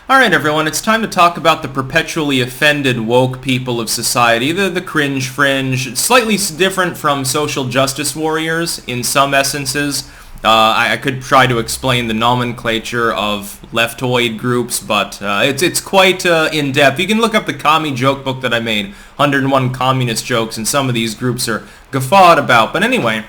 Alright everyone, it's time to talk about the perpetually offended woke people of society, the cringe fringe, slightly different from social justice warriors in some essences. I could try to explain the nomenclature of leftoid groups, but it's quite in-depth. You can look up the commie joke book that I made, 101 communist jokes, and some of these groups are guffawed about. But anyway,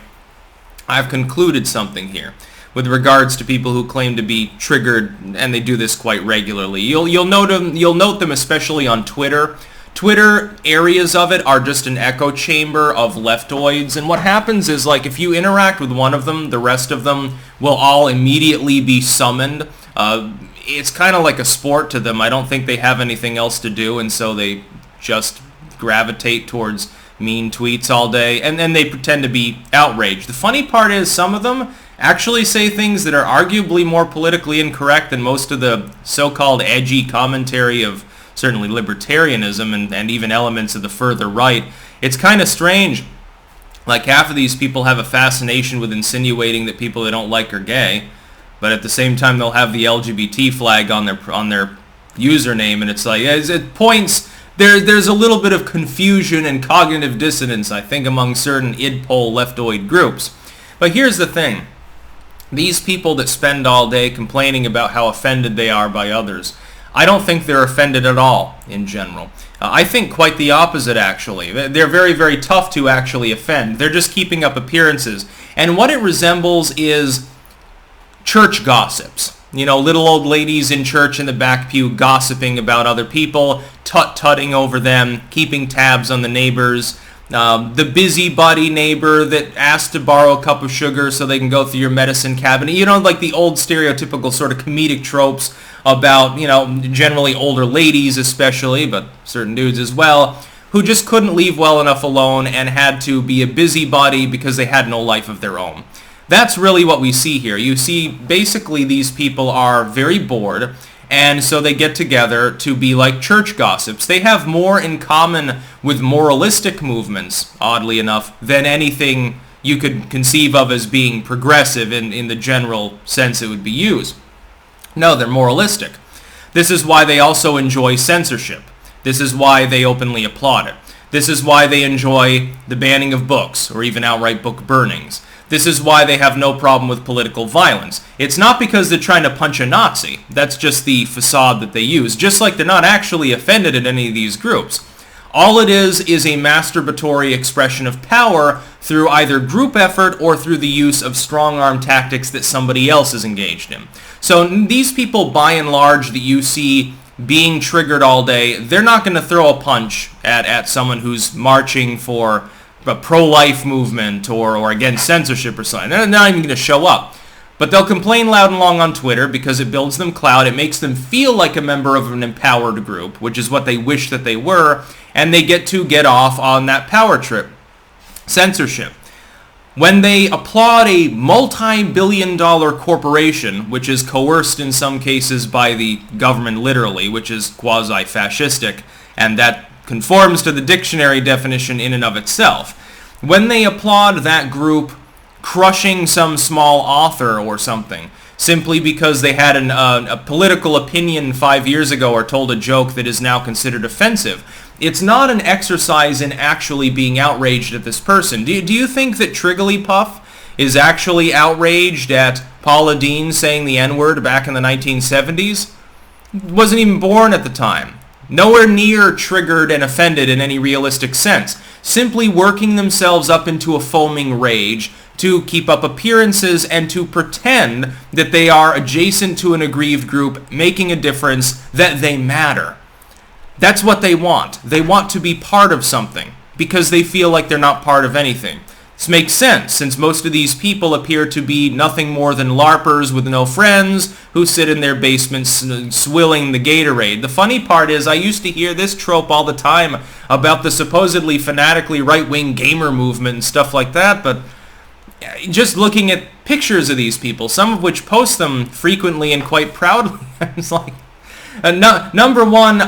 I've concluded something here with regards to people who claim to be triggered, and they do this quite regularly. You'll note them especially on Twitter. Twitter areas of it are just an echo chamber of leftoids, and what happens is, like, if you interact with one of them, the rest of them will all immediately be summoned. It's kind of like a sport to them. I don't think they have anything else to do, and so they just gravitate towards mean tweets all day, and then they pretend to be outraged. The funny part is some of them actually say things that are arguably more politically incorrect than most of the so-called edgy commentary of certainly libertarianism and even elements of the further right. It's kind of strange. Like, half of these people have a fascination with insinuating that people they don't like are gay, but at the same time they'll have the LGBT flag on their username, and it's like, it points. There's a little bit of confusion and cognitive dissonance, I think, among certain id-pol leftoid groups. But here's the thing. These people that spend all day complaining about how offended they are by others, I don't think they're offended at all in general. I think quite the opposite, actually. They're very, very tough to actually offend. They're just keeping up appearances. And what it resembles is church gossips. You know, little old ladies in church in the back pew gossiping about other people, tut-tutting over them, keeping tabs on the neighbors. The busybody neighbor that asks to borrow a cup of sugar so they can go through your medicine cabinet. You know, like the old stereotypical sort of comedic tropes about, you know, generally older ladies especially, but certain dudes as well, who just couldn't leave well enough alone and had to be a busybody because they had no life of their own. That's really what we see here. You see, basically these people are very bored, and so they get together to be like church gossips. They have more in common with moralistic movements, oddly enough, than anything you could conceive of as being progressive in the general sense it would be used. No, they're moralistic. This is why they also enjoy censorship. This is why they openly applaud it. This is why they enjoy the banning of books, or even outright book burnings. This is why they have no problem with political violence. It's not because they're trying to punch a Nazi. That's just the facade that they use, just like they're not actually offended at any of these groups. All it is a masturbatory expression of power through either group effort or through the use of strong-arm tactics that somebody else is engaged in. So these people, by and large, that you see being triggered all day, they're not going to throw a punch at someone who's marching for a pro-life movement or against censorship or something. They're not even going to show up. But they'll complain loud and long on Twitter because it builds them clout. It makes them feel like a member of an empowered group, which is what they wish that they were, and they get off on that power trip. Censorship. When they applaud a multi-billion-dollar corporation, which is coerced in some cases by the government literally, which is quasi-fascistic, and that conforms to the dictionary definition in and of itself. When they applaud that group crushing some small author or something, simply because they had a political opinion 5 years ago or told a joke that is now considered offensive, it's not an exercise in actually being outraged at this person. Do you think that Trigglypuff is actually outraged at Paula Deen saying the N-word back in the 1970s? Wasn't even born at the time. Nowhere near triggered and offended in any realistic sense. Simply working themselves up into a foaming rage to keep up appearances and to pretend that they are adjacent to an aggrieved group, making a difference, that they matter. That's what they want. They want to be part of something because they feel like they're not part of anything. This makes sense, since most of these people appear to be nothing more than LARPers with no friends who sit in their basements swilling the Gatorade. The funny part is I used to hear this trope all the time about the supposedly fanatically right-wing gamer movement and stuff like that, but just looking at pictures of these people, some of which post them frequently and quite proudly, it's like, number one,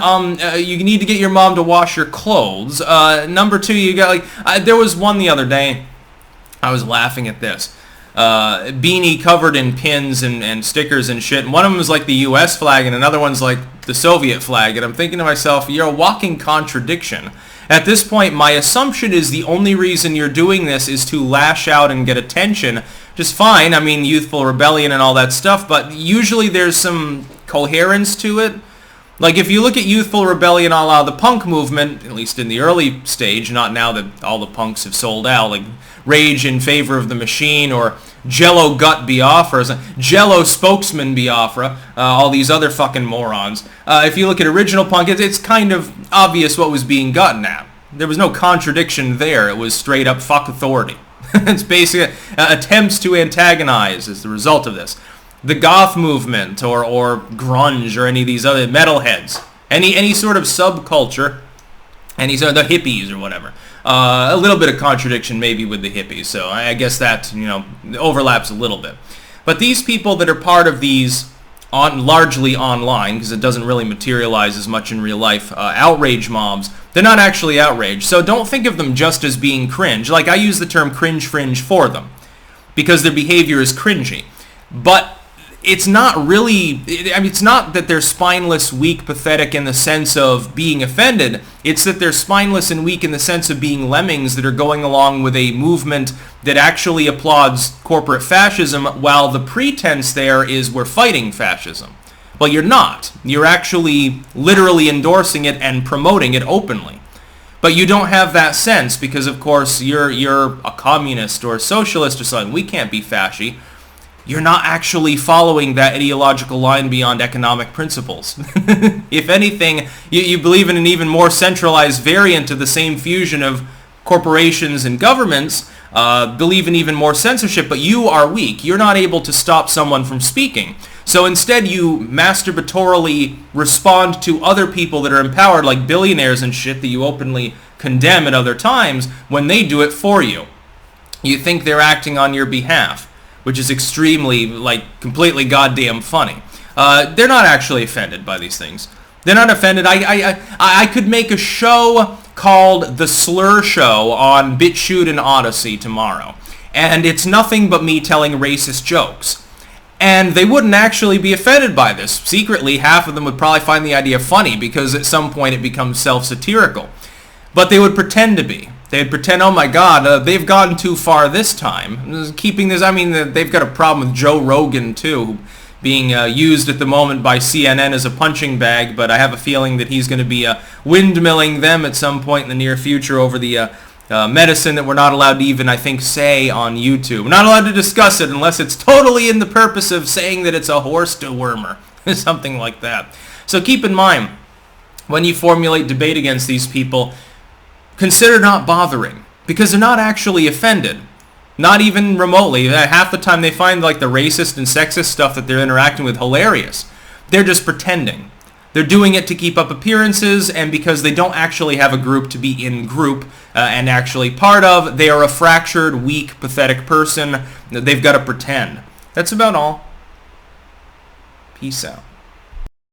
you need to get your mom to wash your clothes. Number two, you got there was one the other day. I was laughing at this. beanie covered in pins and stickers and shit. And one of them is like the U.S. flag, and another one's like the Soviet flag. And I'm thinking to myself, you're a walking contradiction. At this point, my assumption is the only reason you're doing this is to lash out and get attention. Just fine. I mean, youthful rebellion and all that stuff, but usually there's some coherence to it. Like, if you look at youthful rebellion a la the punk movement, at least in the early stage, not now that all the punks have sold out, like Rage in Favor of the Machine or Jello Gut Biafra, Jello Spokesman Biafra, all these other fucking morons. If you look at original punk, it's kind of obvious what was being gotten at. There was no contradiction there. It was straight up fuck authority. It's basically attempts to antagonize as the result of this. The goth movement or grunge or any of these other metalheads, any sort of subculture, any sort of the hippies or whatever. A little bit of contradiction maybe with the hippies, so I guess that, overlaps a little bit. But these people that are part of these largely online, because it doesn't really materialize as much in real life, outrage mobs, they're not actually outraged. So don't think of them just as being cringe. Like, I use the term cringe fringe for them because their behavior is cringy. But it's not really, it's not that they're spineless, weak, pathetic in the sense of being offended. It's that they're spineless and weak in the sense of being lemmings that are going along with a movement that actually applauds corporate fascism, while the pretense there is we're fighting fascism. Well, you're not. You're actually literally endorsing it and promoting it openly. But you don't have that sense because, of course, you're a communist or a socialist or something. We can't be fasci. You're not actually following that ideological line beyond economic principles. If anything, you believe in an even more centralized variant of the same fusion of corporations and governments, believe in even more censorship, but you are weak. You're not able to stop someone from speaking. So instead you masturbatorily respond to other people that are empowered, like billionaires and shit that you openly condemn at other times, when they do it for you. You think they're acting on your behalf, which is extremely, completely goddamn funny. They're not actually offended by these things. They're not offended. I could make a show called The Slur Show on BitChute and Odyssey tomorrow. And it's nothing but me telling racist jokes. And they wouldn't actually be offended by this. Secretly, half of them would probably find the idea funny because at some point it becomes self-satirical. But they would pretend to be. They'd pretend, oh my God, they've gone too far this time. Keeping this, they've got a problem with Joe Rogan too, being used at the moment by CNN as a punching bag, but I have a feeling that he's going to be windmilling them at some point in the near future over the medicine that we're not allowed to even, I think, say on YouTube. We're not allowed to discuss it unless it's totally in the purpose of saying that it's a horse dewormer, something like that. So keep in mind, when you formulate debate against these people, consider not bothering, because they're not actually offended. Not even remotely. Half the time they find the racist and sexist stuff that they're interacting with hilarious. They're just pretending. They're doing it to keep up appearances, and because they don't actually have a group to be in group and actually part of, they are a fractured, weak, pathetic person. They've got to pretend. That's about all. Peace out.